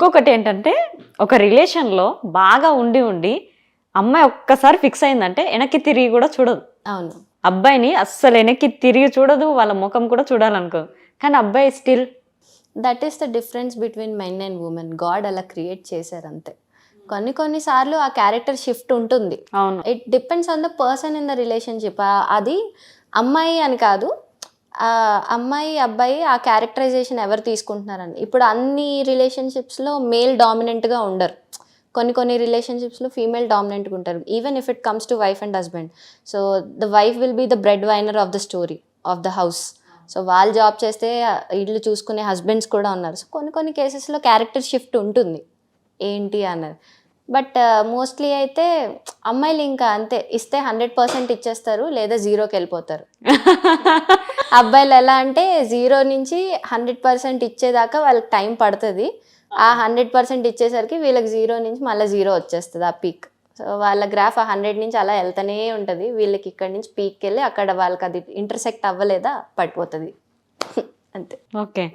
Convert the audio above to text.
ఇంకొకటి ఏంటంటే ఒక రిలేషన్లో బాగా ఉండి ఉండి అమ్మాయి ఒక్కసారి ఫిక్స్ అయిందంటే వెనక్కి తిరిగి కూడా చూడదు. అవును, అబ్బాయిని అస్సలు వెనక్కి తిరిగి చూడదు, వాళ్ళ ముఖం కూడా చూడాలనుకో. కానీ అబ్బాయి still. That is the difference between men and women. God అలా క్రియేట్ చేశారు అంతే. కొన్నిసార్లు ఆ క్యారెక్టర్ షిఫ్ట్ ఉంటుంది. అవును, it depends on the person in the relationship. అది అమ్మాయి అని కాదు, అమ్మాయి అబ్బాయి ఆ క్యారెక్టరైజేషన్ ఎవరు తీసుకుంటున్నారని. ఇప్పుడు అన్ని రిలేషన్షిప్స్లో మేల్ డామినెంట్గా ఉండరు, కొన్ని రిలేషన్షిప్స్లో ఫీమేల్ డామినెంట్గా ఉంటారు. Even if it comes to wife and husband, so the wife will be the breadwinner of the story of the house. So వాళ్ళు జాబ్ చేస్తే ఇల్లు చూసుకునే హస్బెండ్స్ కూడా ఉన్నారు. సో కొన్ని కేసెస్లో క్యారెక్టర్ షిఫ్ట్ ఉంటుంది ఏంటి అన్నది. బట్ మోస్ట్లీ అయితే అమ్మాయిలు ఇంకా అంతే, ఇస్తే 100% ఇచ్చేస్తారు, లేదా జీరోకి వెళ్ళిపోతారు. అబ్బాయిలు ఎలా అంటే 0 నుంచి 100% ఇచ్చేదాకా వాళ్ళకి టైం పడుతుంది. ఆ 100% ఇచ్చేసరికి వీళ్ళకి 0 నుంచి మళ్ళీ 0 వచ్చేస్తుంది, ఆ పీక్. సో వాళ్ళ గ్రాఫ్ ఆ 100 నుంచి అలా వెళ్తూనే ఉంటుంది. వీళ్ళకి ఇక్కడి నుంచి పీక్కి వెళ్ళి అక్కడ వాళ్ళకి అది ఇంటర్సెక్ట్ అవ్వలేదా పడిపోతుంది అంతే. ఓకే.